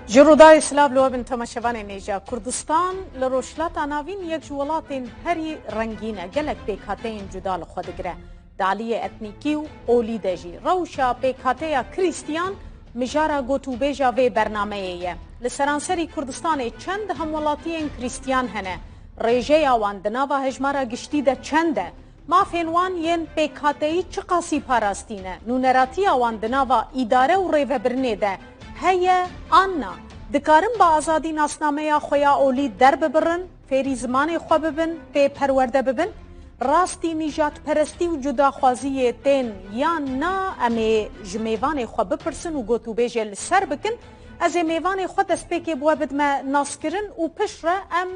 جرودای سلاب لو بن تماشاوان نیجا کردستان لروشلات ناوین یک جولاتین هری رنگینه گلک بیکاتین جدال خودگره دالی اتنیکی و اولی دجی روشا بیکاتیا کریستیان مجارا گوتو بیجا وی برنامه ایه لسرانسری کردستان چند همولاتین کریستیان هنه ریجه آوان دناوا هجمارا گشتی ده چنده ما فینوان ین بیکاتیی چقاسی پاراستینه نونراتی آوان دناوا اداره و ریوه برنه ده هيا آنا دکارم با آزادی ناسنامه خویا اولی در ببرن فیری زمان خو ببن پی پرورده ببن راستی نجات پرستی و جدا خوازی تین یا نا امی جمیوان خو بپرسن و گوتو بیجل سر بکن از میوان خو دست پی که بوا بدما ناس کرن و پش را ام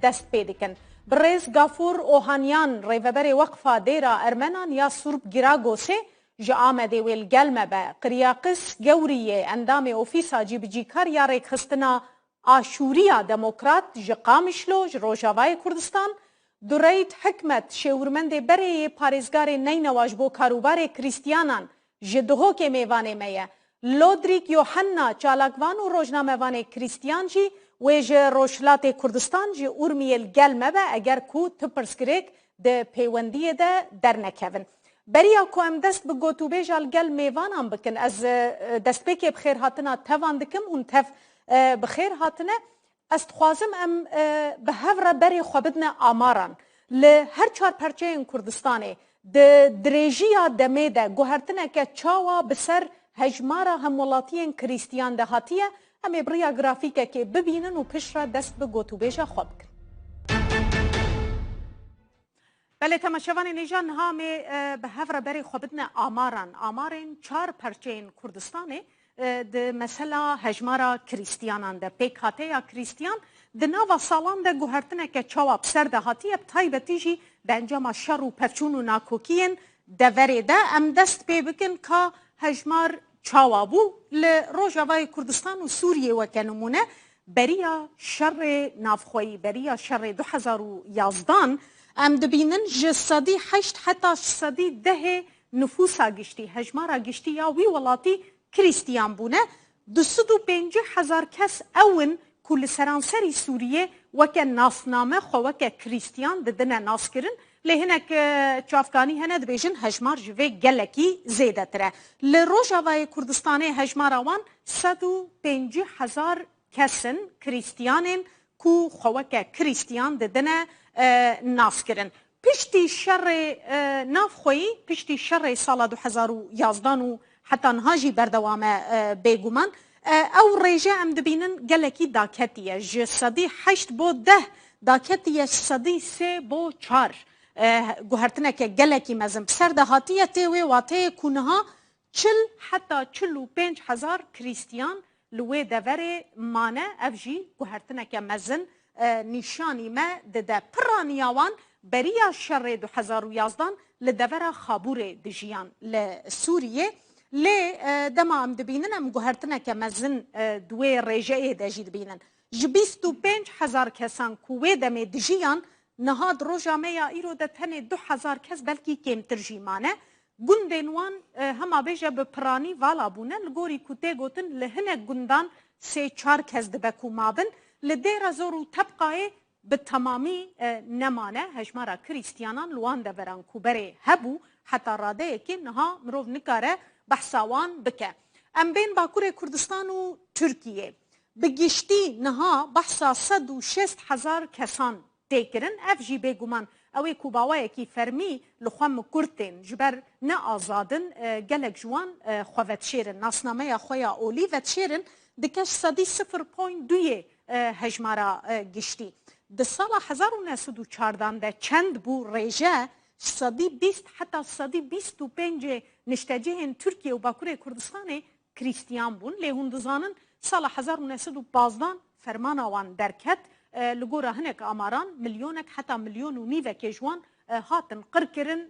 دست پی دکن برز گافور اوهانیان ریوبر وقفا دیرا ارمنان یا سرب گراغوسه جامد ویل گلمه به قریاقس گوریه اندام اوفیسا جیبجیکار یارک خستنا آشوریا دموکرات جقامشلو روجاوای کردستان دوریت حکمت شورمند بره پارزگار نینواج بو کاروبار کریستیانان جدهو که میوانه میه لودریک یوحنا چالاکوان و روجنامهوان کریستیان جی و جه روشلات کردستان جی ارمیل گلمه به اگر کو تپرسکریک ده پیوندیه ده در نکوین بریا کو ام دست به گوتو بیجال گل میوانم بکن از دست پیکی بخیر هاتنا توان دکم اون تف بخیر هاتنه است خوازم ام به هفره بری خوابدنا آماران لهر چار پرچه این کردستانه ده دریجیا دمه ده گوهرتنه که چاوا بسر هجمارا همولاتین کریستیان ده هاتیه امی بریا گرافیکه که ببینن و پش را دست به گوتو بیجا خواب کن بله تماشاوان نیجان هامی به هفره بری خوابدن آمارن چار پرچین کردستانه ده مثلا هجمارا کریستیانان ده پیکاته یا کریستیان ده ناوا سالان ده گوهرتنه که چواب سر ده هاتیه بطایبتی جی به انجام شر و پفچون و ناکوکین ده وره ده ام دست پی بکن که هجمار چوابو لروجاوای کردستان و سوریه وکنمونه بریا شر نافخوی بریا شر 2011 ام دبینن جسدی 8 حتی صدی 10 نفوسا گشتی هجمارا گشتی یا وی ولاتی کریستیان بونه 250,000 کس اون کل سرانسری سوریه وکه ناسنامه خو وکه کریستیان ددنه ناس کرن لهنک چافکانی هنه دبیجن هجمار جوه گلکی زیده تره لروجاوای کردستانه هجمارا وان 150,000 کسن کریستیانین کو خو وکه کریستیان ددنه ناس کرن پشتی شر ناف خویی پشتی شر سال 2011 و حتی نهاجی بردوامه بیگومان او ریجه ام دبینن گلکی داکتیه جسدی 8 بو 10 داکتیه صدی 3 بو 4 گوهرتنه که گلکی مزم بسر دهاتیه تیوی واته کنها 40 حتی 45,000 کریستیان لوی دوره مانه افجی گوهرتنه که مزن نشانی ما ده پرانیاوان بریا شر 2011 لدورا خابور دجیان لسوریه دما ام دبینن ام گوهرتنه که مزن دوی ریجه دجی دبینن جبیست و 5,000 کسان کوه دم دجیان نهاد روجامه یا ایرو ده تنه 2,000 کس بلکی کم ترجیمانه گندنوان هما بیجه بپرانی والا بونه لگوری کته گوتن لهنه گندان 3-4 کس دبکو مابن لدير زورو تبقى بالتمامي نمانه هجمارا كريستيانان لوان دوران كوبري هبو حتى راده كنها مروف نكاره بحثاوان بك ام بين باكور كردستان و تركيا بگشتي نها بحثا 106,000 كسان تيكرن اف جي بيگومان اوي كوباوه كي فرمي لخوام كورتين جبر نا آزادن گلك جوان خوفت شيرن ناسنامه خويا اولي وت شيرن دكش صدي 0.2 هجمارا گشتی ده سال 1914 ده چند بو ریجه صدی 20 حتی صدی 25 نشتجه ترکیه و باکور کردستان کریستیان بون لیهون دزانن سال 1912 فرمان آوان درکت لگورا هنک آماران میلیونک حتی میلیون و نیوه که جوان هاتن قرکرن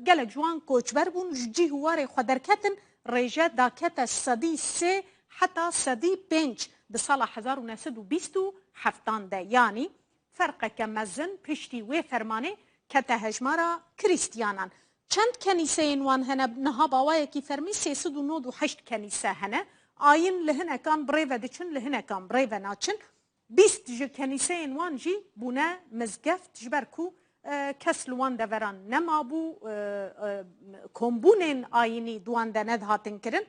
گلک جوان کوچبر بون جی هوار خودرکتن ریجه داکت صدی 3 حتی صدی 5 ده سال 1927 ده یعنی فرق کمزن پشتی و فرمانه که هجمارا کریستیانان چند کنیسه اینوان هنه نها باوای کی فرمی 398 کنیسه هنه آین لهنه کان بریو دچن لهنه کان بریو ناچن 20 جه کنیسه وان جی بونه مزگفت جبر کو کس لوان دوران نما بو کمبونین آینی دوان دند هاتن کرن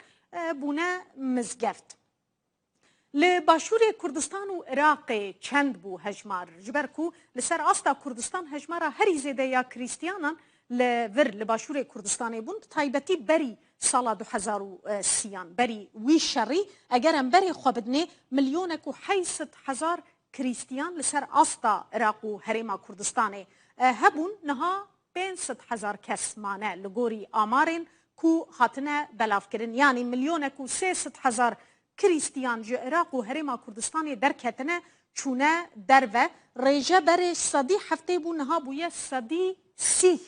بونه مزگفت لباشور کردستان و عراق چند بو هجمار جبر کو لسر آستا کردستان هجمارا هری زیده یا کریستیانان لور لباشور کردستان بوند تایبتی بری سال 2030 بری وی شری اگرم بری خوابدنه ملیونک و 800,000 کریستیان لسر آستا عراق و هریما کردستان هبون نها 500,000 کس مانه لگوری آمارین کو هاتنه بلاف کرن یعنی ملیونک و 300,000 کریستیان جو عراق و هریما کردستان درکتنه چونه درو ریجه بر صدی هفته بو نها بویه صدی سی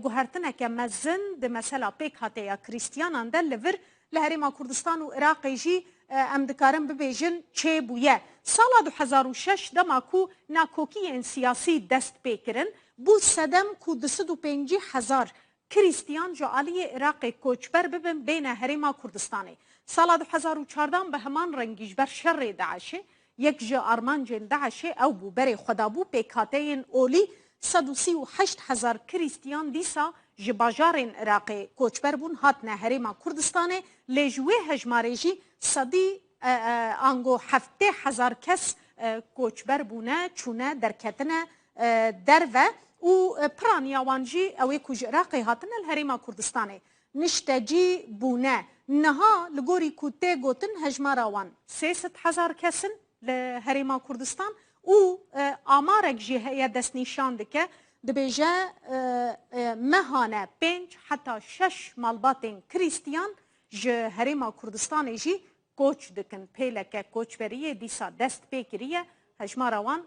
گوهرتنه که مزن ده مثلا پیک هاته یا کریستیانان ده لور لهریما کردستان و عراق جی ام دکارم ببیجن چه بویه سال 2006 دما کو ناکوکی سیاسی دست پیکرن بو صدم کو 250,000 کریستیان جو عالی عراق کوچبر ببن بین هریما کردستانی سال 2014 به همان رنگیش بر شر داعشه یک جا آرمانج داعشه او بو بری خدا بو پیکاتین اولی 138,000 کریستیان دیسا جباجارین عراق کوچبر بون هاتنه هریما کردستانه لجوه هجماره جی صدی آنگو 7,000 کس کوچبر بونه چونه درکتنه دروه و پرانیا وانجی اوی کج عراقی هاتنه الهریما کردستانه نشتجی بونه نها لگوری کوته گوتن هجماره وان 300,000 کسن لهریما کردستان و آمارک جی هیا دست نیشان دکه دبیجه مهانه 5 حتی 6 مالباتین کریستیان جه هریما کردستان جی کوچ دکن پیلکه کوچ بریه دیسا دست پیکریه هجماره وان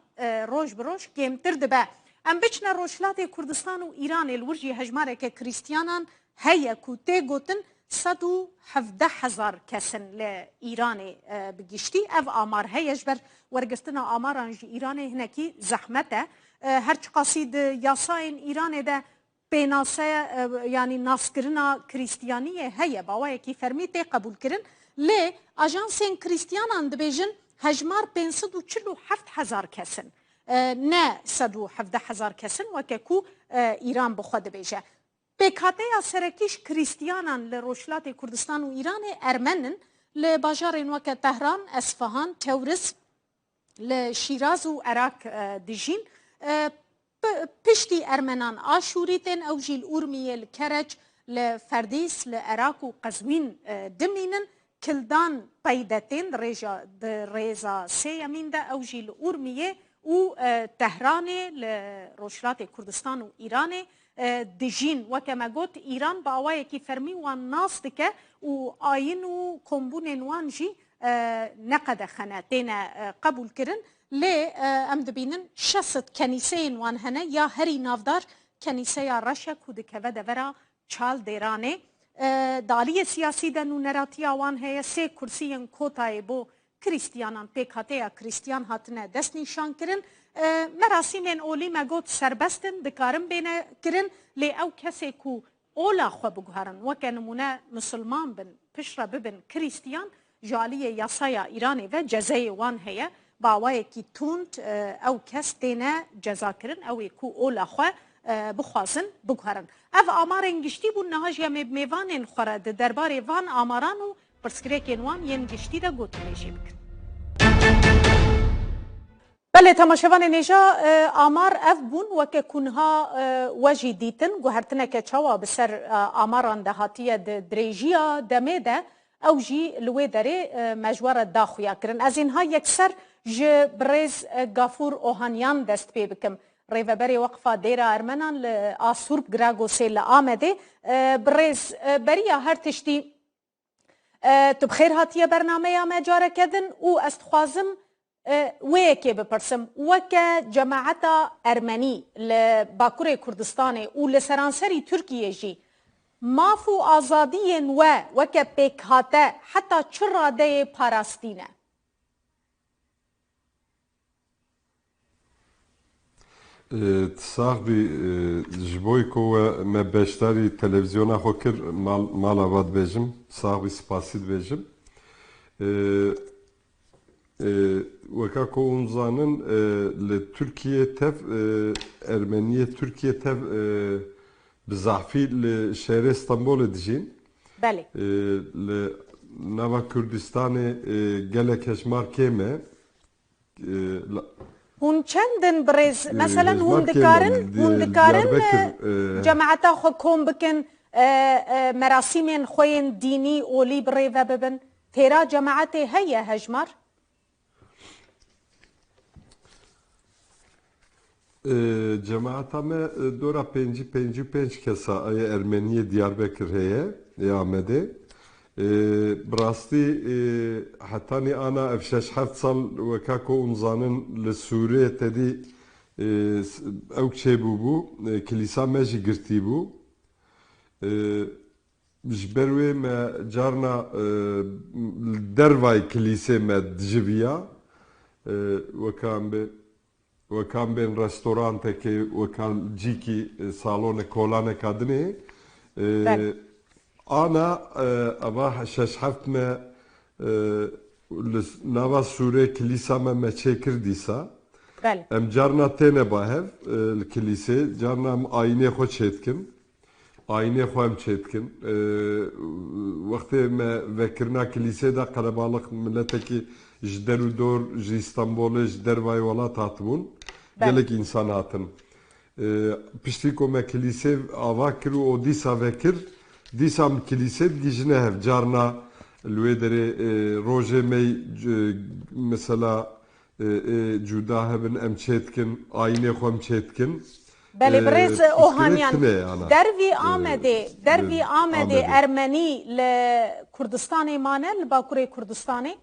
روش بروش گیمتر دبه ام بچنه روشلات کردستان و ایران الورجی هجماره که کریستیانان هیا کوته گوتن 117,000 کسن لإيران بگشتی اف آمار هیش بر ورگستنا آماران جی ایران هنکی زحمته هرچ قصید یاساین ایران ده بیناسه یعنی ناسکرنا کریستیانیه هیا باوه کی فرمیته قبول کرن لی اجانسین کریستیانان دبیجن هجمار 547,000 کسن نه 117,000 کسن وکه کو ایران بخود بیجه پیکاته یا سرکیش کریستیانان لروشلات کردستان و ایران ارمنن لباجارین وکه تهران، اصفهان، تورس، لشیراز و عراق دجین پشتی ارمنان آشوریتن او جیل اورمیه لکرج لفردیس لعراق و قزوین دمینن کلدان قیدتین ریزا سیمین ده او جیل اورمیه و تهران لروشلات کردستان و ایران دجین وکما گوت ایران با اوای کی فرمی وان ناس دکه و آین و کمبون وان جی نقد خناتین قبول کرن لی ام دبینن شست کنیسه وان هنه یا هری نافدار کنیسه یا رشا کودکه و دورا چال دیرانه دالی سیاسی دنو نراتی وان هیا سه کرسی کوتای بو کریستیانان پیکاته یا کریستیان هاتنه دست نشان کرن مراسم اولی مگوت سربستن دکارم بینه کرن لی او کسی کو اولا خو بگوهرن وکه نمونه مسلمان بن پشرا ببن کریستیان جالی یاسایا ایرانی و جزای وان هیا باوای کی توند او کس دینه جزا کرن او کو اولا خو بخوازن بگوهرن او آمار انگشتی بون نهاج یا میوان خورد دربار وان آمارانو پرسکریکین وان ین گشتی دا گوتو میشی بکن بله تماشاوان نیجا آمار اف بون وکه کنها وجی دیتن گوهرتنه که چاوا بسر آماران دهاتیه دریجیا دمه ده او جی لوی داره مجوار داخویا کرن از اینها یکسر برز گافور اوهانیان دست پی بکم ریوبری وقفه دیره ارمنان لآسورب گراگو سیل آمده برز بریا هر تشتی تو بخیر هاتیه برنامه یا مجاره کدن و استخوازم ویکی بپرسم وکه جماعت ارمنی لباکور کردستان و لسرانسری ترکیه جی مافو آزادین وکه پیکاته حتی چراده پاراستینه صاحبي جبويكو ما باشتري تلفزيون اخو كر مال اباد بيجم صاحبي سباسيد بيجم وکا کونزانن لترکیه تف ارمنیه ترکیه تف بزعفی لشهر استانبول دجین بله نوا کردستان گلک هجمار کمه هون چندن برز مثلا هون دکارن جماعتا خو کم بکن مراسم خوین دینی اولی بری و ببن تیرا جماعت هيا هجمار جماعتا ما دورا پنج کسا ای ارمنیه دیاربکر هیه یا آمده براستی حتانی انا افشش 7 سال وکاکو انزانن لسوریه تدی اوک چه بو کلیسا مجی گرتی بو جبروی ما جارنا دروای کلیسه ما دجبیا وكان بين رستوران تكي وكان جيكي صالون كولانة كادني انا ابا ششحفت ما نوا سوري كليسا ما تشكر ديسا ام جارنا تينا باهف الكليسة جارنا آيني خو تشيتكن آيني خو ام تشيتكن وقت ما ذكرنا كليسة دا قلبالق ملتكي جدر دور جي اسطنبول جدر واي ولات هاتبون gelek insan hatın. Piştiko me kilise avakir o disa vekir disam kilise gijne hev carna lüedere roje mey mesela cuda hebin em çetkin ayne xom çetkin. بله برز اوهانیان دروی آمده ارمنی لکردستان مانه لباکوره کردستانه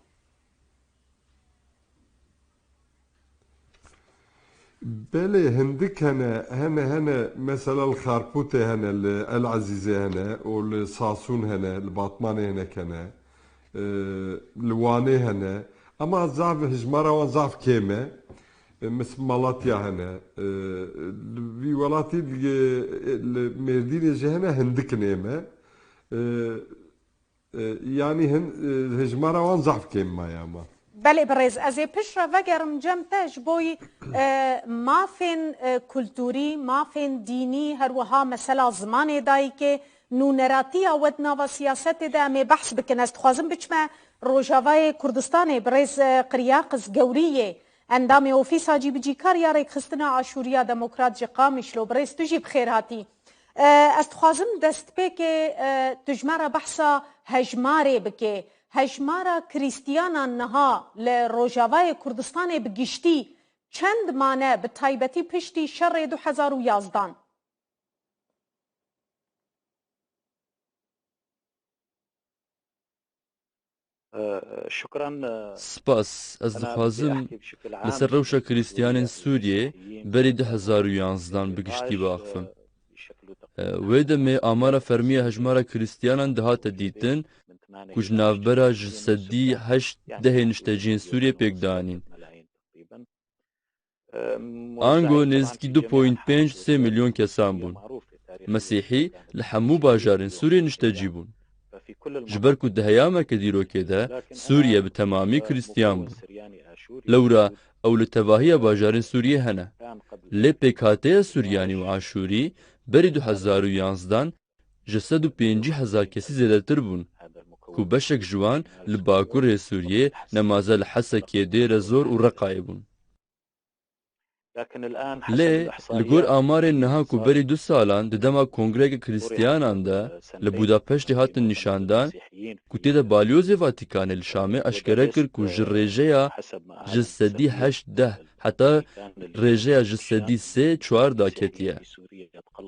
بله هندك هنا مثلا الخربوطة هنا العزيزة هنا والصاصون هنا الباطمانة هنا كنا الواني هنا اما ضعف هجمرة وضعف كيمة مثل مالاتيا هنا في ولاتي المردين هنا هندك نيمة يعني هجمرة وضعف كيمة ياما بله برز از پیش را وگرم جمتش بوی مافین کلتوری مافین دینی هر وها مثلا زمان دایی که نونراتی ودنا و سیاست ده می بحث بکن است خوازم بچمه روجاوای کردستان برز قریاقز گوریه اندام اوفیسا جی بجی کار یاری خستنا عاشوریا دموکرات جی قامش لو برز تجی بخیر هاتی است خوازم دست پی که تجمره بحثا هجماره بکه هجمارا کریستیانا نها لروجاوای کردستان بگشتی چند مانه به تایبتی پشتی شر 2011 شكرا سپاس از دخوازم لسر روشا کریستیان سوریه بری 2011 بگشتی باقفم ویده می آمارا فرمی هجمارا کریستیانان دهات دیتن کج نافبرا جسدی 8 نشتجین سوریه پیکدانین آنگو نزدیکی 2.5 میلیون کسان بون مسیحی لحمو باجارن سوریه نشتجی بون جبر کو دهیاما کدیرو کده سوریه به تمامی کریستیان بون لورا او لتواهی باجارن سوریه هنه لی پیکاته سوریانی و عاشوری بری 2011 جسد و 50,000 کسی زیادتر بون کو بشک جوان لباکور سوریه نمازه لحسکیه دیر زور و رقای بون لی لگور آمار نها کو بری 2 سالان ددما کنگره کریستیانان ده لبوداپشت هاتن نشاندان کو تیده بالیوز واتیکان الشامه اشکره کر کو جریجه جسدی 8 حتی ریجه جسدی 3-4 دا کتیه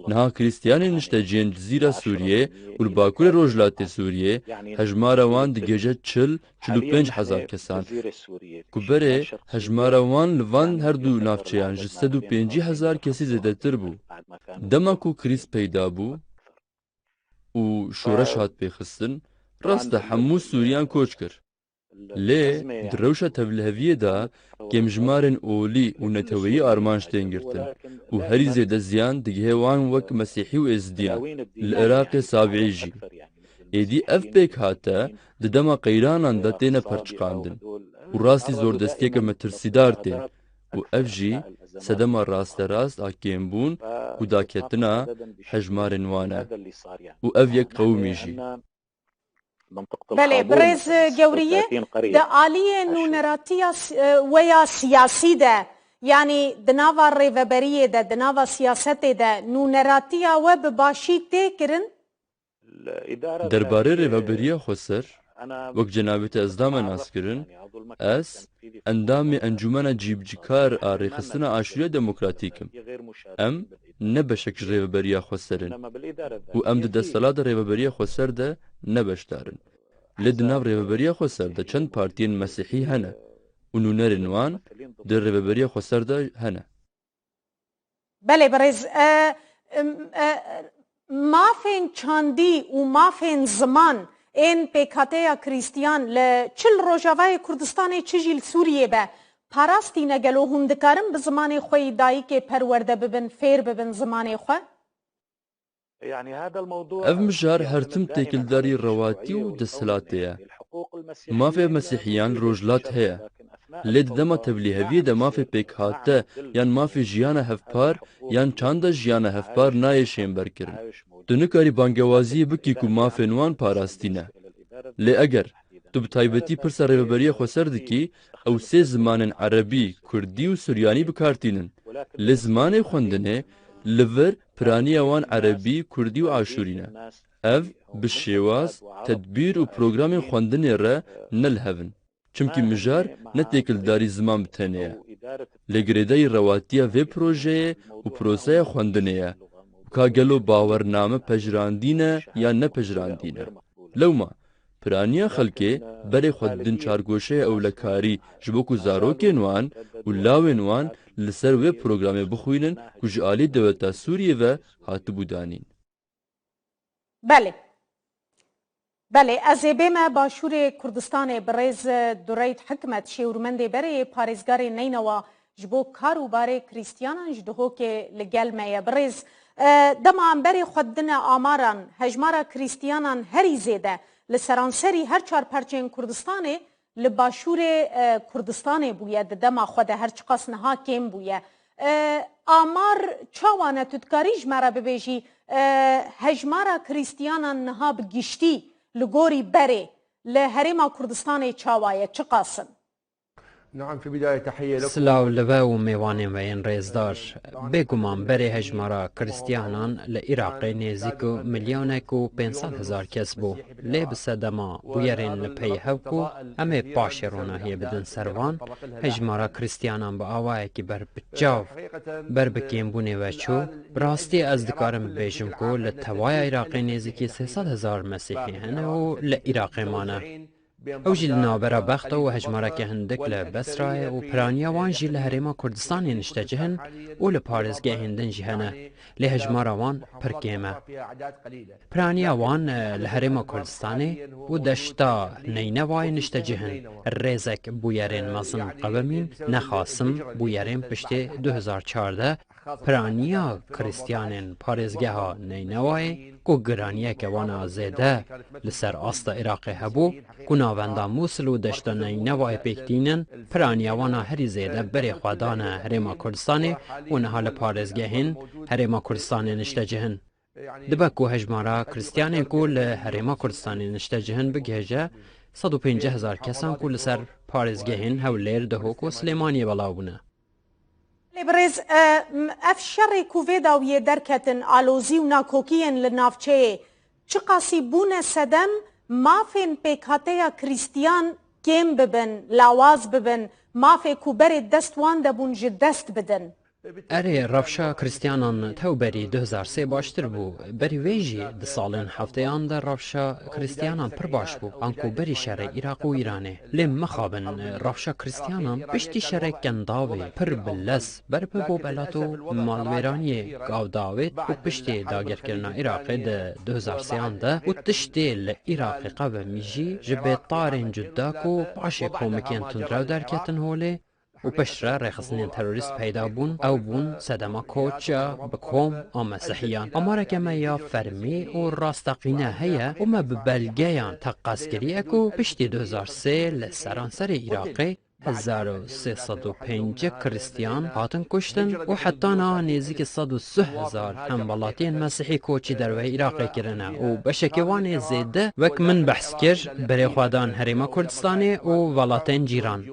نها کریستیانی نشتجین جزیره سوریه و الباکور روجلات سوریه هجمار وان دگیجه 40-45,000 کسان کو بره هجمار وان لوان هر دو نافچیان جسد و 50,000 کسی زیده تر بو دما کو کریس پیدا بو و شورش هات پیخستن راست همو سوریان کوچ کر لی دروشة تبلهویه دا کمجمارن اولی و نتویی آرمانش تنگرتن و هری زیده زیان دگه وان وک مسیحی و ازدیان العراق سابعی جی ایدی اف پیک هاته ددما قیرانان دا تینه پرچقاندن و راستی زوردستیه که مترسیدار تین و اف جی سدما راست راست آکیم و داکتنا حجمار نوانه و اف یک قومی جی. بله برز گوریه ده آلیه نونراتیا ویا سیاسی ده یعنی دناوا ریوبریه ده دناوا سیاست ده نونراتیا و بباشی تکرن درباره ریوبریه خسر وەک جەنابێتە ئەزدامە ناسکردن ئەس ئەندامی ئەنجومەنە جیبجیکار ئاڕێخستنە ئاشوریە دەموکراتیکم ئەم نە بەشێک ڕێوەبەریە خۆسەرن و ئەم دەستەڵاتە ڕێوەبەریە خۆسەردە نەبەشدارن لێ دناو ڕێوەبەریە خۆسەردە چەند پارتیên مەسیحی هەنە و نونەرên wan di rêveberiya xweser de hene. Belê birêz mafên çandî û mafên ziman ên pêkhateya Krîstiyan li çil Rojavayê Kurdistanê çi jî li Sûriyê be parastîne gelo hûn dikarin bi zimanê xwe yî dayîkê perwerde bibin fêr bibin zimanê xwe? Ev mijar hertim têkildarî rewatî û desthilatê ye. Mafê mesîhiyan rojlat heye. Lê di dema tevlîheviyê de mafê pêkhate yan mafê jiyana hevpar yan çanda jiyana hevpar nayê şêmberkirin. Tu nikarî bangewaziyê bikî ku mafên wan parastîne. Lê eger tu bi taybetî pirsa rêveberiya xweser dikî ew sê zimanên erebî, kurdî û suryanî bikartînin. Lê zimanê xwendinê li vir piraniya wan erebî, kurdî û aşûrî ne. Ev bi şêwaz, tedbîr û programên xwendinê re nelhevin. Çimkî mijar ne têkildarî ziman bi tenê ye. Lê girêdayî rewatiya vê projeyê û proseya xwendinê ye. Ka gelo bawername pejirandîne yan nepejirandîne. Lewma, piraniya xelkê berê xwe didin çargoşeya ewlekarî ji bo ku zarokên wan û lawên wan li ser wê programê bixwînin ku ji alî dewleta Sûriyê ve hatibû danîn. Belê. Belê ez ê bême Başûrê Kurdistanê bi rêz Dureyt Hikmet şêwirmendê berê parêzgarê neynewa ji bo kar û barê Krîstiyanan ji dihokê li gel me ye. Bi rêz dema em berê xwe didine amaran hejmara Krîstiyanan herî zêde li seranserî her çar perçeyên Kurdistanê li Başûrê Kurdistanê bûye di dema xwe de her çi qas niha kêm bûye. Amar çawa ne tu dikarî ji me re bibêjî hejmara Krîstiyanan niha bi giştî li gorî berê li Herêma Kurdistanê çawa ye çi qasin? Silav li ve û mêvanên ve yên rêzdar bêguman berê hejmara Krîstiyanan li Iraqê nêzik û milyonek û 500,000 kes bû. Lê bi sedema bûyerên li pey hev ku em ê paşê ronahiyê bidin servan hejmara Krîstiyanan bi awayekî berbiçav ber bi kêmbûnê ve çû bi rastî ez dikarim bibêjim ku li tewaya Iraqê nêzîkî 300,000 mesîhî hene û li Iraqê mane. Ew jî li navbera bexta û hejmarekê hindik li Besrayê û piraniya wan jî li Herêma Kurdistanê niştecihin û li parêzgehên din jî hene. Lê hejmara wan pir kêm e. Piraniya wan li Herêma Kurdistanê û deşta Neynewayê niştecihin. Rêzek bûyerên mezin qewimîn nexasim bûyerên piştê 2014 piraniya Krîstiyanên parêzgeha Neynewayê ku giraniyeke wan a zêde li ser asta Iraqê hebû ku navenda Musil û deşta Neynewayê pêktînin piraniya wan a herî zêde berê xwe dane Herêma Kurdistanê û niha li parêzgehên Herêma Kurdistanê niştecihin. Dibe ku hejmara Krîstiyanên ku li Herêma Kurdistanê niştecihin bigihêje 150,000 kesan ku li ser parêzgehên Hewlêr, Duhok û Silêmaniyê belav bûne. برێز ئەف شەڕێک و vêdawiyê derketin alozî û nakokiyên li navçeyê çi qasî bûne sedem mafên pêkhateya Krîstiyan kêm bibin, lawaz bibin, mafê ku berê dest wan de bûn ji dest bidin. Erê rewşa Krîstiyanan tewberî 2003 baştir bû. Berî wê jî di salên hefteyan de rewşa Krîstiyanan pir baş bû an ku berî şerê Iraq û Îranê. Lê mixabin rewşa Krîstiyanan piştî şereke ndavê pir bilez berpiv û belat û malwêraniyê gavdawêt û piştê dagerkirina Iraqê di 2003 de û tiştê li Iraqê qewimî jî ji bêtarên cuda ku paşê komikên tundrew derketin holê و پشتره رخصنین تروریست پیدا بون او بون سدما کوچا بکوم و مسیحیان اماره که ما یا فرمی و راستقینه هیا و ما ببلگیان تقاسکری اکو پشتی 2003 لسرانسر عراقی 1305 کریستیان هاتن کشتن و حتی نا نزدیک 103,000 همولاتی مسیحی کوچی در وی عراق کرنه و بشکوان زیده وک من بحث کر برای خودان حریم کردستانی و ولاتین جیران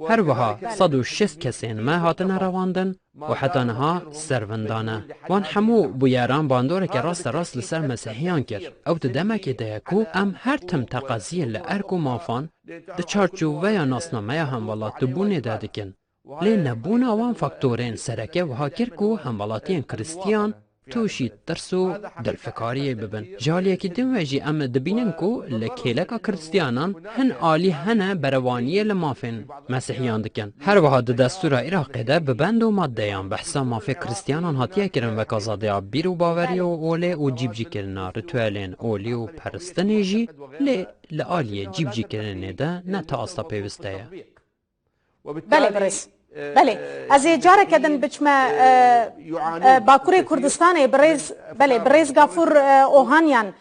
هر وها 106 کسین ما هاتن رواندن و حتی نها سروندانه وان همو بویاران باندوره که راست لسر مسیحیان کرد او تدمه که دیکو ام هر تم تقاضی لارکو مافان ده چارچوبه یا ناسنامه همولات دبونه دادکن لی نبونه وان فاکتورین سرکه و ها کرکو همولاتین کریستیان توشی ترسو دلفکاری ببن جالیه که دنویجی ام دبینن کو لکیلکا کریستیانان هن آلی هنه بروانیه لمافین مسیحیان دکن هر وها ده دستور عراقی ده ببند و مادهیان بحثا مافی کریستیانان هاتیه کرن و کازادیا بیر و باوری و اولی و جیبجی کرنا رتوالین اولی و پرستنی جی لی لآلیه جیبجی کرنه ده نه تا آستا پیوسته بله برس بله از جاره کدن بچمه باکوری کردستان برز گافور اوهانیان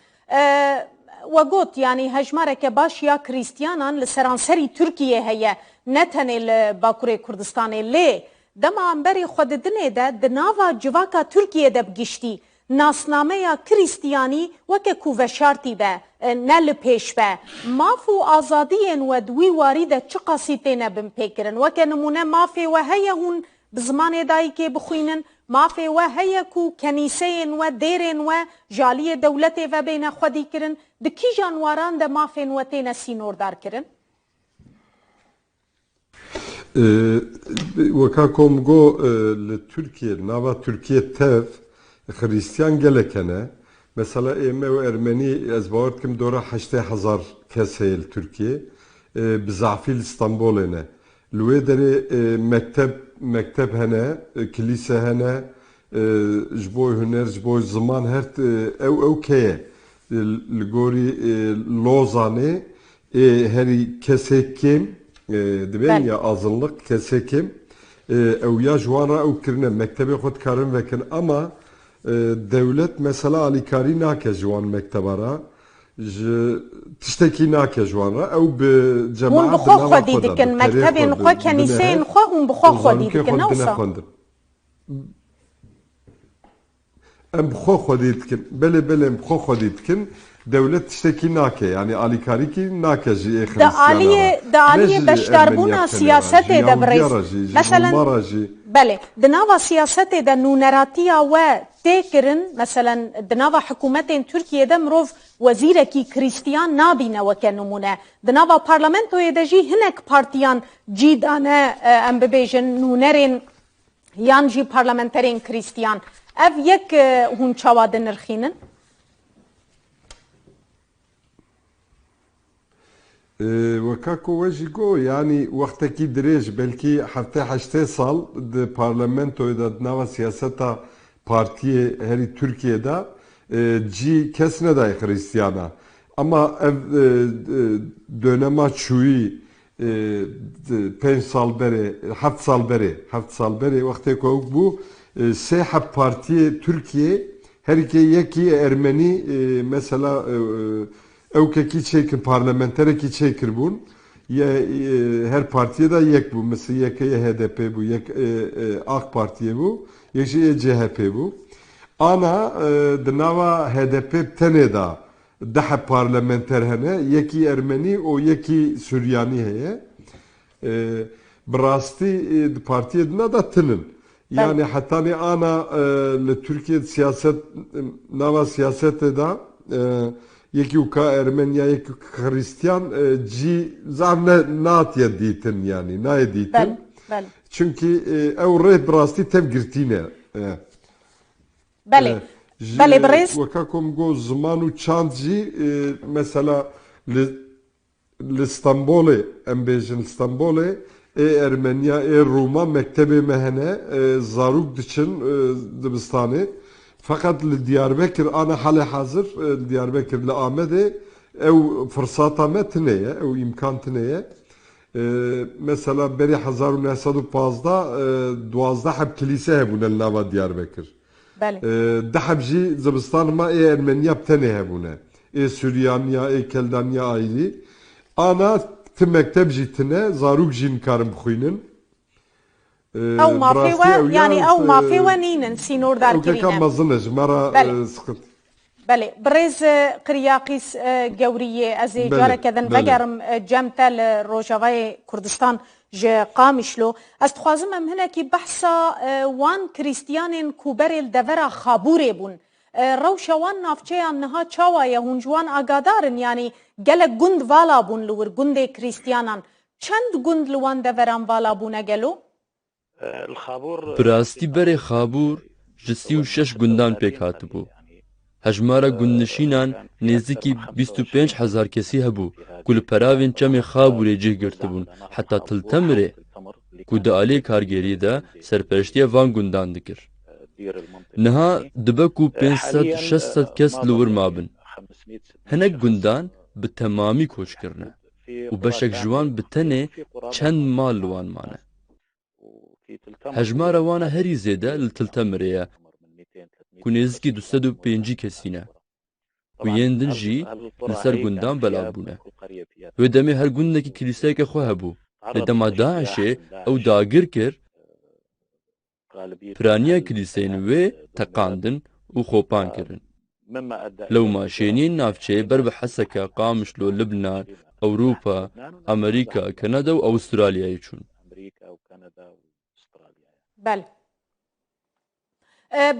و گوت یعنی هجماره که باش یا کریستیانان لسرانسری ترکیه هیا نتنه باکوری کردستان لی دما امبری خود دنه ده دناوا جواکا ترکیه ده بگشتی ناسنامه یا کریستیانی وکه کووشارتی به نل پیش به مافو آزادین و دوی واریده چه قصیتینه بم پیکرن وکه نمونه مافی و هیا هون بزمان دایی که بخوینن مافی و هیا کو کنیسین و دیرین و جالی دولت و بین خودی کرن دکی جانواران ده مافین و تین سینوردار کرن وکا کومگو لترکیه ناوا ترکیه تف Hristiyan gelekene mesela eme ve Ermeni ez bağırt kim dora 80,000 keseyil Türkiye bizafil İstanbul'ene lüve deri mektep hene kilise hene jboy hüner jboy zaman her ev keye ligori Lozan'e heri kesekim diben ya azınlık kesekim ev ya jwara ev kirne mektebe xod karın vekin ama devlet mesela alikari nake jwan mektebara tişteki nake jwanra ew bi cemaat hûn bi xwe xwedî dikin mektebên xwe kenîseyên xwe hûn bi xwe xwedî dikin newsa em bi xwe xwedî dikin belê em bi xwe xwedî dikin devlet tiştekî nake yani alikari ki nake jî ê da aliyê beşdarbûna siyasetê de birêz mesela بله دناوا سیاست ده نونراتیا و تکرن مثلا دناوا حکومت ترکیه ده مروف وزیر کی کریستیان نابینه وکنمونه دناوا پارلمنتو ده جی هنک پارتیان جیدانه ام ببیجن نونرین یان جی پارلمنترین کریستیان اف یک هون چاواد نرخینن وكاكو وجيكو يعني وقتكي دريج بلكي حتى 8 سال د parlamento da nava siyaseta partiye heri Türkiye'de ci kesne day Hristiyana ama ev dönema çuyi 5 sal beri 7 sal beri vakti ko bu sehab partiye Türkiye her yeki Ermeni mesela evkeki çekin parlamentereki çekir bun ya her partiye de yek bu mesela yekeye HDP bu yek AK Partiye bu yekşeye CHP bu ana dnava HDP tene da daha parlamenter hene yeki Ermeni o yeki Süryani heye brasti partiye dna da tının yani hatta ne ana Türkiye siyaset nava siyasete da yeki uka Ermenya yeki Hristiyan ci zahne natiye ditin yani naye ditin. Çünkü ev rehbrasti tev girtine. Bale. Bale brez. Vakakom go zamanu çandji mesela l'Istanbul'e embejin İstanbul'e Ermenya Roma mektebi mehene zaruk diçin dibistani. Fakat Diyarbakır ana hali hazır Diyarbakır le Ahmet'e ev fırsata metneye ev imkan teneye مثلا بری 1915 دوازده حب کلیسه هبونه لناوا دیاربکر. بله. ده حب جی زمستان ما ارمنیا بتنه هبونه. سوریانیا کلدانیا ayri. Ana tüm mektep jitine zaruk jin karım bxuinin. او ما في يعني او ما في ونين سينور دار كرينا. او كان مازنج مرة سقط. بله برز قریاقیس گوریه از جاره کدن وگرم جمتل روجاوی کردستان ج قامشلو از خوازم هم هنه کی بحثا وان کریستیانین کوبرل دورا خابوره بون روشا وان نافچه هم نها چاوایه هنجوان آگادارن یعنی گل گند والا بون لور گند کریستیانان چند گند لوان دوران والا بونه گلو؟ براستی بره خابور جسی و شش گندان پیک هاتبو هجمارا گندنشینان نزدیکی 25,000 کسی هبو کل پراوین چم خابوری جه گرتبون حتی تلتمره کود آلی کارگری دا سرپرشتی وان گندان دکر نها دبکو 500-600 کس لور مابن هنک گندان به تمامی کوچ کرنه و بشک جوان بتنه چند مال لوان مانه هجمارا وانا هری زیده لتلتمره کنیزکی 205 کسینه و یندن جی لسر گندان بلابونه و دمی هر گندکی کلیسای که خواه بو لدما داعشه او داگر کر پرانیا کلیسین و تقاندن و خوپان کرن لو ماشینین نافچه بر بحسکا قامشلو لبنان اوروپا امریکا کانادا و استرالیا چون بله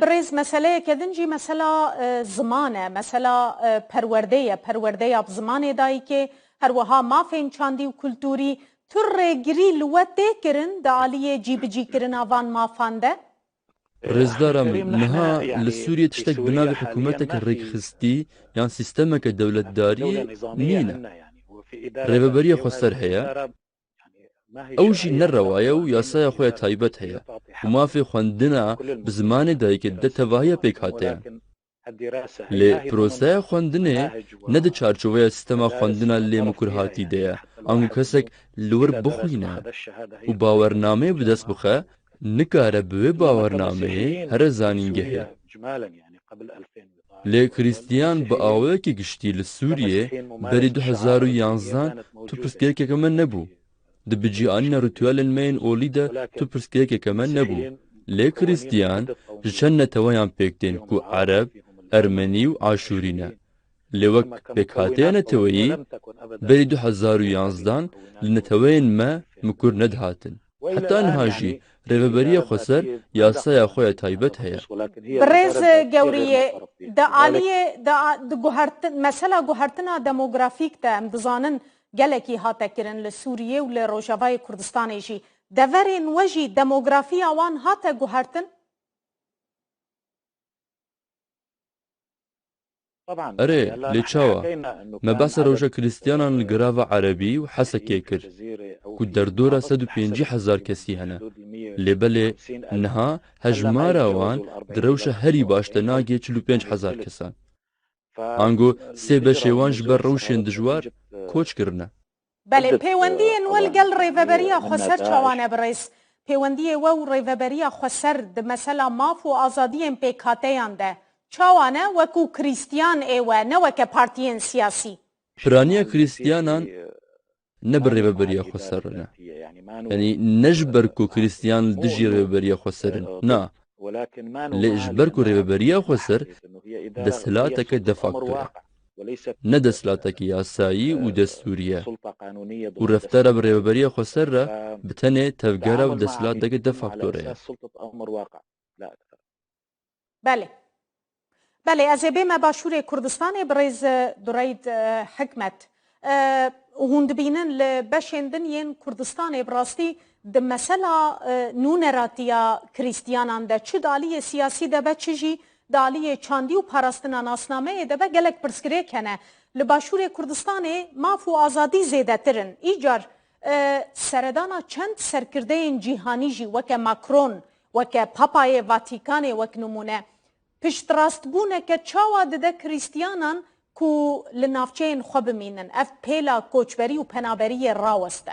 برز مسئله کدنجی مثلا زمانه مثلا پرورده اب زمانه دایی که هر وها مافین چاندی و کلتوری تر گری لوته کرن دالیه جی کرن آوان مافانده رزدارم نها لسوريا تشتك بناء حكومتك الريخستي يعني سيستمك الدولتداري نينا ريبابريا خسر هيا اوجي نروايا وياسايا خويا تايبت هيا وما في خوندنا بزمان دايك دتواهيا بيك هاتيا لي بروسايا خوندنه ند چارچوبيا سيستما خوندنا لي مكرهاتي ديا انو كسك لور بخوينا و باورنامه بدس بخه نکاره به باورنامه هر زانینگه هی لی کریستیان با آوه که گشتی لسوریه بری 2011 تو پرسکیه که کمن نبو ده بجی آنیا رتوال المین اولی ده تو پرسکیه که کمن نبو لی کریستیان جچن نتوایان پیکتین کو عرب ارمنی و عاشورینه لی وک پیکاته نتوایی بری 2011 لنتوین ما مکر ندهاتن حتی انهاجی رهبری خسر یاسای خوی تایبت هیا برز گوریه دا عالیه دا گوهرتن مثلا گوهرتنا دموگرافیک تا امدزانن گلکی هاتا کرن لسوریه و لروجاوای کردستان جی دورین وجی دموگرافی آوان هاتا گوهرتن اره لیچاوا ما بس روجا کریستیانان الگراو عربی و حسکه کر کو در دورا 150,000 کسی هنه لبله نها هجمارا وان دروش هری باشتناگی 45,000 کسان آنگو سه بشیوان جبر روشن دجوار کوچ کرنه بله پیوندین والگل ریوبریا خسر چوانه برس پیوندی و ریوبریا خسر د مثلا ماف و آزادی پیکاتیان ده چاوانه وکو کریستیان ایوه نه وکه پارتیین سیاسی پرانیا کریستیانان نبر ریوبریا خسرنه یعنی نجبر کو کریستیان دجی ریوبریا خسرن نه لإجبر کو ریوبریا خسر دسلاتك دفاکتوره نه دسلاتك یاسایی و دستوریه و رفتار بریوبریا خسر را بتنه تفگره و دسلاتك دفاکتوره بله از بیم باشور کردستان برز درید حکمت هند بینن لبشندن ین کردستان براستی د مثلا نونراتیا کریستیانان ده چه دالی سیاسی ده به چجی دالی چاندی و پاراستنا ناسنامه ده به گلک پرسکره کنه لباشور کردستان مافو آزادی زیده ترن ایجار سردانا چند سرکرده جیهانی جی وکه ماکرون وکه پاپای واتیکان وک نمونه پشت راست بونه که چاوا ده کریستیانان کو لنافچین خواب مینن اف پیلا کوچبری و پنابری راوسته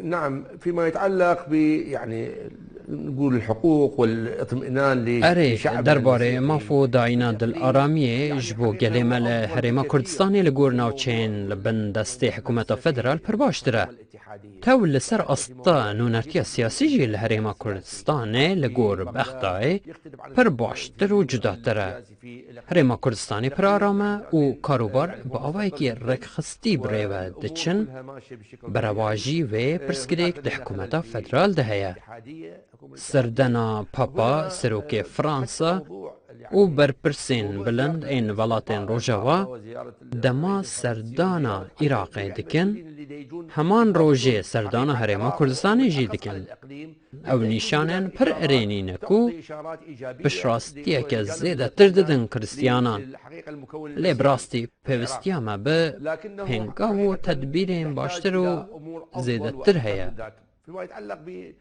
نعم، فيما يتعلق ب يعني نقول الحقوق والاطمئنان لشعب درباره مافو داينا دل آرامیه جبو گلیمه لحريما كردستاني لگور ناوچين لبن دستي حكومة فدرال پر باشتره تو لسر استا نونرتيا سياسي جي لحريما كردستاني لگور بختاي پر باشتر و جداتره حريما كردستاني پر آرامه و کاروبار با آوائی که رکخستی بریوه دچن برواجی و پرسکریک ده حکومة فدرال ده هيا سردنا بابا سروك فرنسا و برپرسين بلند این ولاتين روجاوا دما سردانا عراق دکن همان روجه سردانا حريما كردستاني جي دکن او نشانن پر ارينين كو بشراستيه که زيده ترددن كريستيانان لي براستي پیوستيا ما به هنگا و تدبيرين باشتر و زيده تر هيا فيما يتعلق ب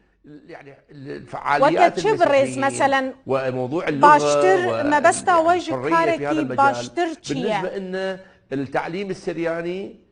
يعني الفعاليات وتشبرز مثلا وموضوع اللغه باشتر ما بس توجه كاركي باشتر بالنسبه ان التعليم السرياني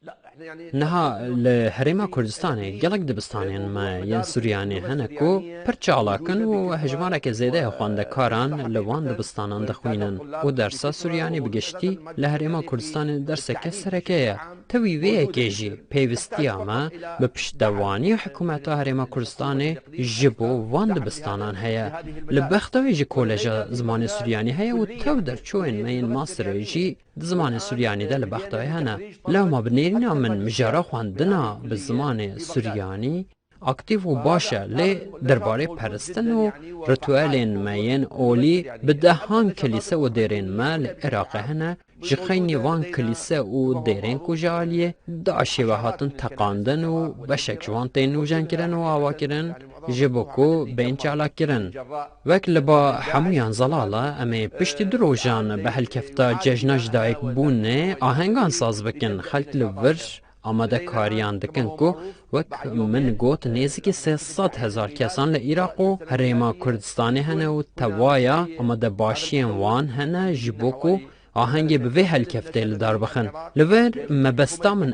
لا احنا يعني نها لحريما كردستاني قلق دبستانين ما ين سورياني هنكو پرچالاكن و هجمارك زيده خواندكاران لوان دبستانان دخوينن و درسا سورياني بگشتي لحريما كردستاني درسك سركيه توي ويه كيجي پیوستيا ما بپشتواني حكومتا حريما كردستاني جبو وان دبستانان هيا لبختوي جي كولجا زمان سورياني هيا و تو درچوين مين ماستر جي زمان سورياني ده لبختوي هنا لو ما بنيرنا من مجارا خواندنا بالزمان سورياني اكتيف و باشا لي درباري پرستن و رتوالين ماين اولي بدهان كليسة و ديرين ما لعراق هنا جخيني وان كليسة و ديرين كجاليه داشي وهاتن تقاندن و بشك جوانتين نوجان كرن و آوا كرن جبوكو بين چالا كرن وك لبا حمويان زلالة امي پشت دروجان بهالكفتا ججناج دايك بونه آهنگان ساز بكن خلق لورش آماده کاریان دکن کو وک من گوت نیزی 300,000 کسان لعراق و حريما كردستاني هنه و توایا آماده باشین وان هنه جبوکو آهنگ به هالکفته لدار بخن لور مبستا من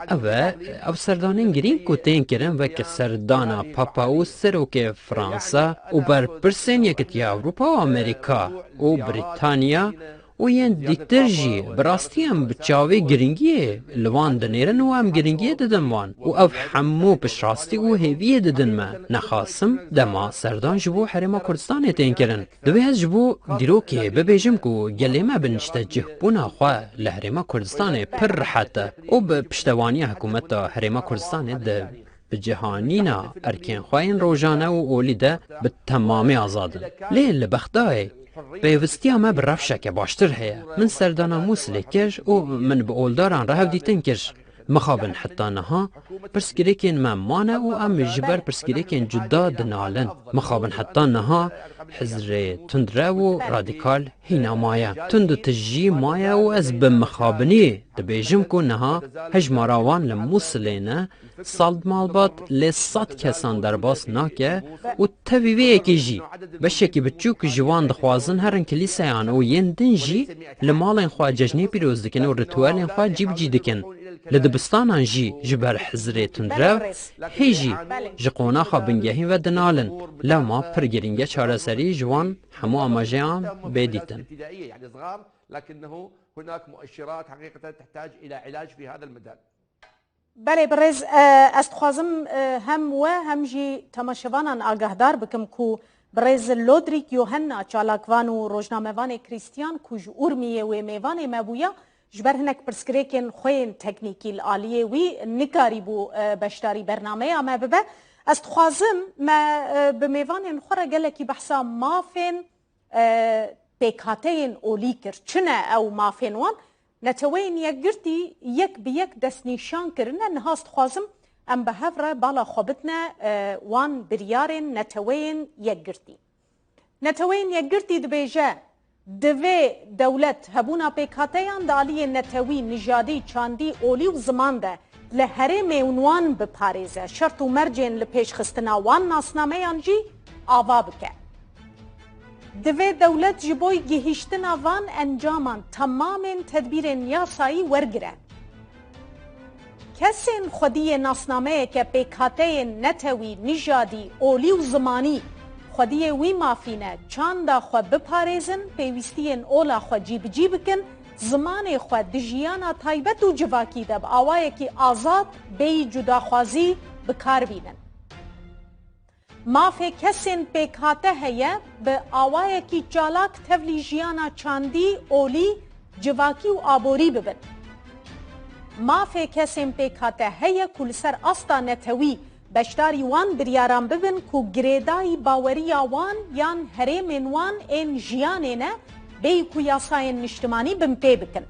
او سردانین گرین کو تین کرن وک سردانا پاپا و سروک فرانسا و بر پرسین یکتی اوروپا و امریکا و بریتانیا و ین دیکتر جی براستی هم بچاوی گرینگیه لوان دنیرن و هم گرینگیه ددن وان و او حمو بشراستی و هیویه ددن ما نخاسم دما سردان جبو حريما كردستاني تين کرن دوی از جبو دیرو که ببیجم کو گلی ما بنشته جهبونا خواه لحريما كردستاني پر حتا و بپشتوانی حکومت حريما كردستاني ده بجهانینا ارکین خواهین روزانه و اولی ده به تمامی آزادن لیه لبختای پیوستیا ما برافشک باشتر هيا من سردانا موسلی کش و من بولداران رهو دیتن کش مخابن حتى نها برسكريكين ما مانا و ام جبر برسكريكين جدا دنالن مخابن حتى نها حزر تندرا و راديكال هنا مايا تند تجي مايا و از بمخابني دبيجم كو نها هجماراوان لموسلينا صالد مالبات لصد كسان درباس ناكه و تبيوي كيجي بشكي بتشوك جوان دخوازن هرن كليسيان و يندن جي لمالين خوا ججني بيروز دكن و رتوالين خوا جيب جي دكن لدبستان جي جبر حزري تندرو هيجي جقونا خابنجهين و دنالن لو ما برگرينجه چارسري جوان همو اماجيان بديتن يعني صغار لكنه هناك مؤشرات حقيقة تحتاج إلى علاج في هذا المجال. بله برز استخوازم هم و هم جي تماشوانان آگهدار بكم كو برز لودريك يوهنا چالاكوان و روزنامه‌وان كريستيان كوج اورميه و ميوان مبويا جبر هناك برسكريكن خوين تكنيكي العاليه وي نكاري بو بشتاري برنامه ما ببه استخوازم ما بميوان خورا قالكي بحثا مافين بيكاتين اوليكر چنه او مافين وان نتوين يقرتي يك بيك دسنيشان كرنا نها استخوازم ام بهفره بالا خوبتنا وان بريارين نتوين يقرتي نتوين يقرتي دبيجا دوی دولت هبونا پیکاتیان دالی نتوی نژادی چاندی اولی و زمان ده لهره میونوان بپاریزه شرط و مرجین لپیش خستنا وان ناسنامه جی آوا بکه دوی دولت جبوی گهیشتنا وان انجامان تمام تدبیر یاسایی ورگره کسین خودی ناسنامه که پیکاته نتوی نژادی اولی و زمانی خودی وی مافینه چاندا خو بپارێزن پێویستیên ئۆلا خو جیبجی بکن زمانê xwe di jiyana taybet û civakî de bi awayekî azad bêyî cudaxwazî bikarbînin. Mafê kesên pêkhate heye bi awayekî çalak tevlî jiyana çandî, olî, civakî û aborî bibin. Mafê kesên pêkhate heye ku li ser asta netewî beşdarî wan biryaran bibin ku girêdayî baweriya wan yan herêmên wan ên jiyanê ne bêyî ku yasayên niştimanî bin pê bikin.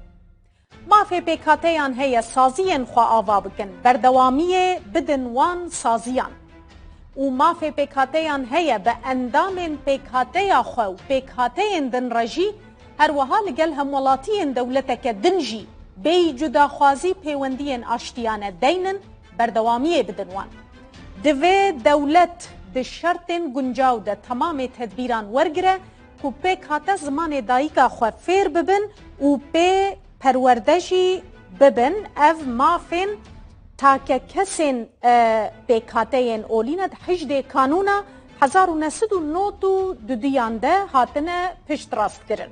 Mafê pêkhateyan heye saziyên xwe ava bikin, berdewamiyê bidin wan saziyan. û mafê pêkhateyan heye bi endamên pêkhateya xwe û pêkhateyên din re jî her wiha li gel hemwelatiyên dewleteke din jî bêyî cudaxwazî pêwendiyên aştiyane deynin, berdewamiyê bidin wan. Divê dewlet di şertên guncaw de tamamê tedbîran wergire ku pêkhate zimanê dayîka xwe fêr bibin û pê perwerde jî bibin. Ev mafên take kesên pêkhateyên olîne di hişdê kanûna 1992 de hatine piştrast-kirin.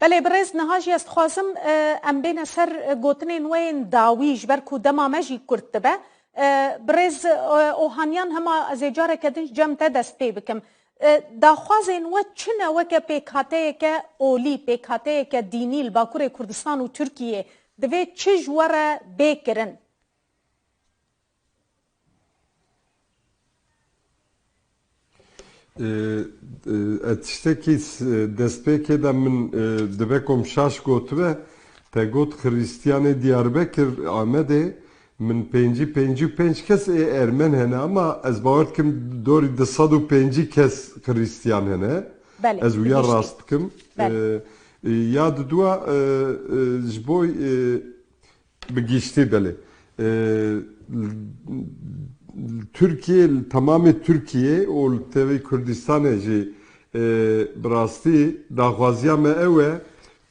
Belê birêz niha jî ez dixwazim em bêne ser gotinên wê yên dawî ji ber ku dema me jî kurt dibe. Birêz ohaniyan hema ez ê careke din cem te dest pê bikim. Daxwazên we çi ne weke pêkhateyeke olî, pêkhateyeke dînî li Bakurê Kurdistan û Tirkiyeyê divê çi ji we re bêkirin? Tiştekî destpêkê de min dibe kom şaş gotibe te got Xristiyanê Diyarbekir Amedê min 55 kes Ermen hene ama ez bawer dikim dorî 205 kes Xristiyan hene. Ez wiya rast dikim. Ya diduwa ji bo bigîştî belê. Türkiye, tamamı Türkiye û tevî Kurdistanê jî bi rastî daxwaziya me ew e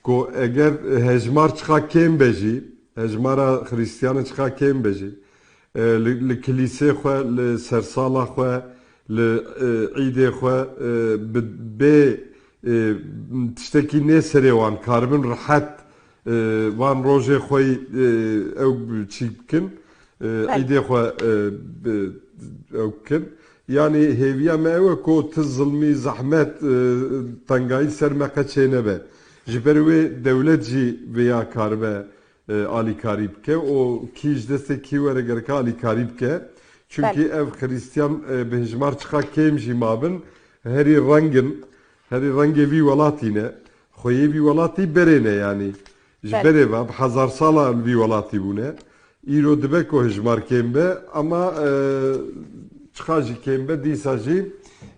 ku eger hejmar çiqa kêm be jî, hejmara Xristiyanê çiqa kêm be jî, li kilîsê xwe, li sersala xwe, li îdê xwe bi bê tiştekî nê serê wan karibin rihet van rojê xwe ew çî bikin. İdê xwe ew bikin. Yani hêviya me ew e ku ti zilmî, zehmet, tengayî ser me qeçê nebe. Ji ber wê dewlet jî vêya karibe alîkarî bike. O kî ji destê kî were gereka alîkarî bike. Çünkü ev Xristiyan bi hejmar çiqa kêm jî mabin. Herî rengin, herî rengê vî welatî ne. Xweyê vî welatî berê ne yani. Ji berê ve bi hezar sala vî welatî bûne. İro dibe ku hejmar kêm be ama çiqa jî kêm be dîsa jî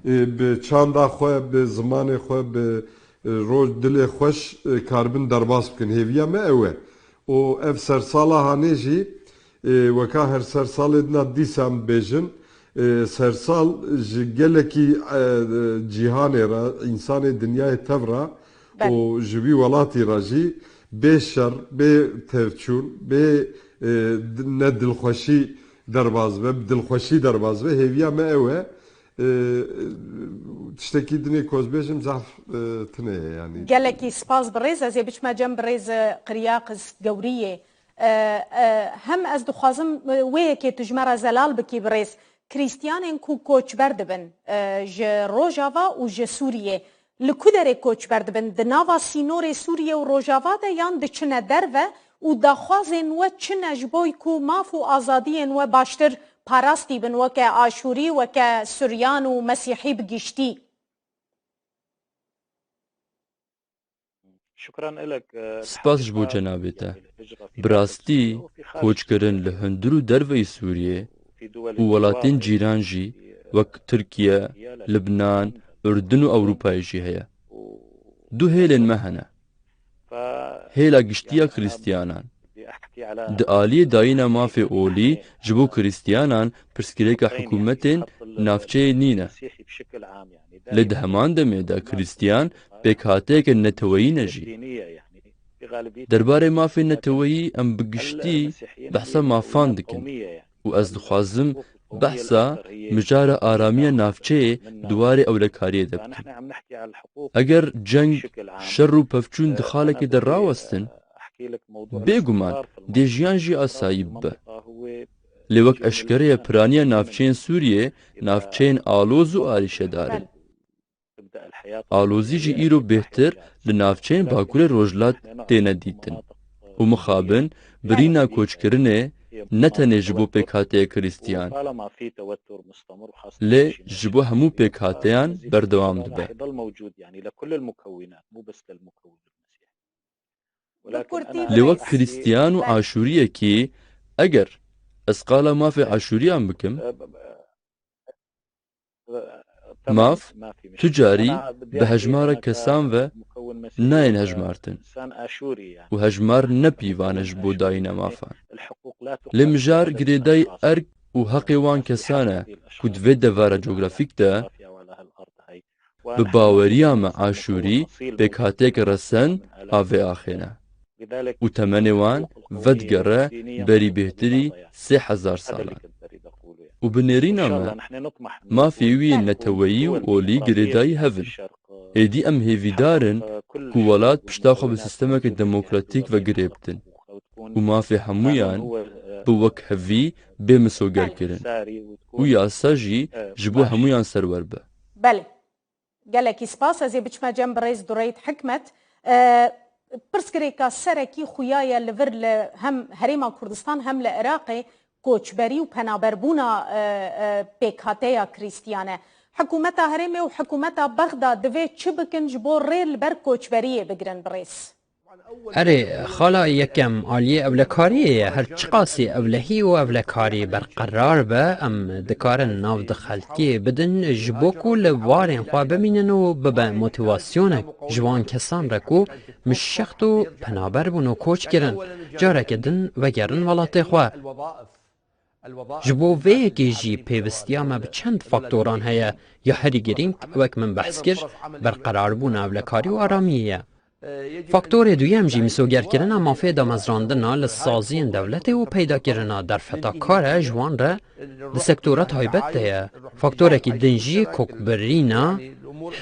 bi çanda xwe, bi zimanê xwe, bi roj dilê xweş karibin derbas bikin. Hêviya me ew e. O ev sersala hanê jî weka her sersalê dina dîsa em bêjin sersal ji gelekî cîhanê re, însanê dinyayê tev re û ji vî welatî re jî bê şer, bê tevçûn, bê ne dilxweşî derbas ve dilxweşî derbas ve hêviya me ew e tiştekî dinê kozbêjim zaf tune ye yani. Gelekî spas birêz ez ê biçime cem birêz qiryaqis gewriyê. Hem ez dixwazim wêyekê tu ji me re zelal bikî birêz. Krîstiyanên ku koçber dibin ji Rojava û ji Sûriyê li ku derê koçber dibin? Di nava sînorê Sûriye û Rojava de yan diçine derve û daxwazên we çi ne ji bo ku maf û azadiyên we baştir parastî bin weke Aşûrî, weke Suryan û Mesîhî bigîştî? Spas ji bo cenabê te. Bi rastî koçkirin li hundir û derveyî Sûriyê û welatên cîran jî wek Tirkiye, Libnan, Ürdün û Ewropayê jî heye. Du hêlên me hene. Hêla giştiya Xristiyanan. Di aliyê dayîna mafê olî ji bo Xristiyanan pirsgirêka hikûmetên navçeyê nîne. Lê di heman demê de Xristiyan pêkhateyeke neteweyî ne jî. دەربارەی مافی نەتەوەیی ئەم بگشتی بەحسە مافان دکن و ئەس دخوازم بەحسا مژارە ئارامیە ناوچەیە دوارێ ئەولەکاریە دەبکەن. ئەگەر جەنگ شەڕ و پەفچوون دخالێکی دەڕاوەستن بێگومان دێژیان ژی ئاسایی ببە. لێ وەک ئەشکەرەیە پرانیە ناوچەیەن سووریێ ناوچەیەن ئالۆز و ئاریشەدارن. ئالۆزیژی ئیرۆ بێتر لە ناوچەیەن باکوورە ڕۆژلات تێنە دیتن و مخابن برینا کۆچکردنێ نەتەنێ ji bo pêkhateyê Krîstiyan lê ji bo hemû pêkhateyan berdewam dibe. Lê wek Krîstiyan û Aşûriyekî eger ez qala mafê Aşûriyan bikim maf tu carî bi hejmara kesan ve nayên hejmartin û hejmar ne pîvan e ji bo dayîna mafan. Lê mijar girêdayî erk û heqê wan kesan e ku di vê devara coğrafîk de bi baweriya me Aşûrî pêkhateyek resend a vê axêne û temenê wan vedigere berî bêhtirî 3000 salan. û bi nêrîna me mafê wî neteweyî û olî girêdayî hevin. Êdî em hêvîdarin ku welat pişta xwe bi sistemekê demokratîk ve girê bidin û mafê hemûyan bi wek hevî bê misogerkirin û yasa jî ji bo hemûyan serwer be. Belê. Gelekî spas ez ê biçime cem bi rêz Dureyt Hikmet. Pirsgirêka serekî xuya ye li vir li hem Herêma Kurdistan hem li Iraqê koçberî û penaberbûna pêkhateya Krîstiyan e. Hikûmeta Herêmê û hikûmeta Bexda divê çi bikin ji bo rê li ber koçberiyê bigirin bi rêz? Erê xala yekem aliyê evlekariyê ye her çi qasî evlehî û evlekarî berqerar be em dikarin nav di xelkê bidin ji bo ku li warên xwe bimînin û bibe motivasyonek ji wan kesan re ku mişext û penaber bûn û koç kirin careke din vegerin welatê xwe. Ji bo vê yekê jî pêvistiya me bi çend faktoran heye ya herî girîng wek min behs kir berqerarbûna evlekarî û aramiyê ye. Faktorê duyem jî misogerkirina mafê damezrandina li saziyên dewletê û peydakirina derfetakar e ji wan re di sektora taybet de ye. Faktorekî din jî kokbirîna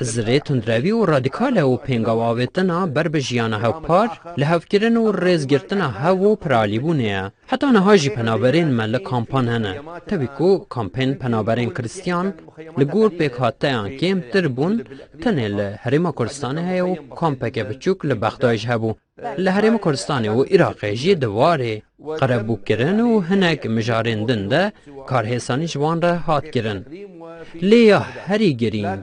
hizrê tundrevî û radîkal e û pêngavavêtina ber bi jiyana hevpar li hevkirin û rêzgirtina hev û piralîbûnê ye. Heta niha jî penaberên me li kampan hene. Tevî ku kampên penaberên Krîstiyan li gor pêkhateyan kêmtir bûn tenê li Herêma Kurdistanê heye û kampeke biçûk li Bexdayê jî hebû. Li Herêma Kurdistanê û Iraqê jî di warê qerebûkirin û hinek mijarên din de karhêsanî ji wan re hat kirin. Lê ya herî girîng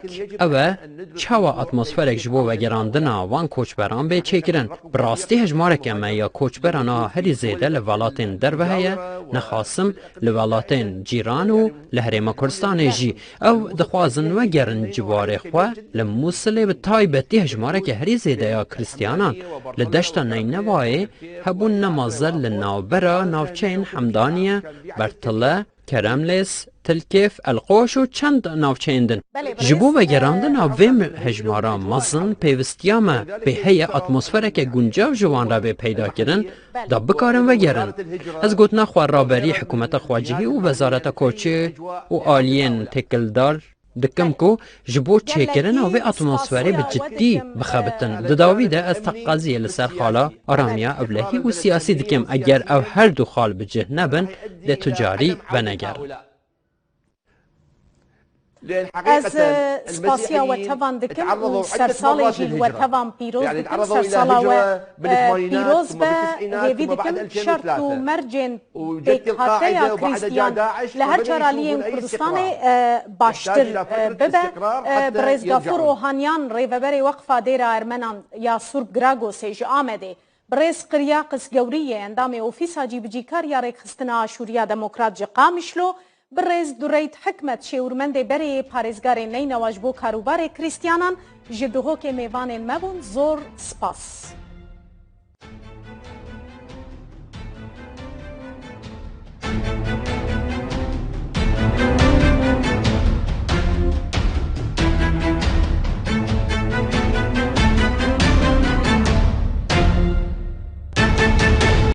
ew e çawa atmosferek ji bo vegerandina wan koçberan bê çêkirin. Bi rastî hejmareke me ya koçberan a herî zêde li welatên derve heye nexwasim li welatên cîran û li Herêma Kurdistanê jî ew dixwazin vegerin ciwarê xwe li Musilê bi taybetî hejmareke herî zêde ya Krîstiyanan li deşta Neynevayê hebûn nemazer li navbera navçeyên Hemdaniye, Bertile, Keremlês, Tilkêf, Elqoş û çend navçeyên din. Ji bo vegerandina vê hejmara mezin pêvistiya me bê heye atmosfereke guncav ji wan re bê peyda kirin da bikarin vegerin. Ez gotina xwe raberî hikûmeta xwecihî û wezareta koçê û aliyên têkildar dikim ku ji bo çêkirina vê atmosferê bi ciddî bixebitin. Di dawî de ez teqeziyê li ser xala aramiya evlehî û siyasî dikim eger ev her du xal bi cih nebin dê tu carî veneger. Ez spasiya we tevan dikim û sersalê jî we tevan pîroz dikim sersala we pîroz be hêvî dikim şert û mercên pêkhateya Krîstiyan li her çaraliyên Kurdistanê baştir bibe. Bi rêz Gafur Ohanyan rêveberê Weqfa Dêra Ermenan ya Surb Gragosê ji Amedê bi rêz Qiryaqis Gewriyê endamê ofîsa cîbicîkariya rêkxistina Aşûriya Demokrat ji Qamişlo bi rêz Dureyt Hikmet şêwirmendê berê parêzgarên Neynewa ji bo karûbarê Krîstiyanan ji dihokê mêvanên me bûn zor spas.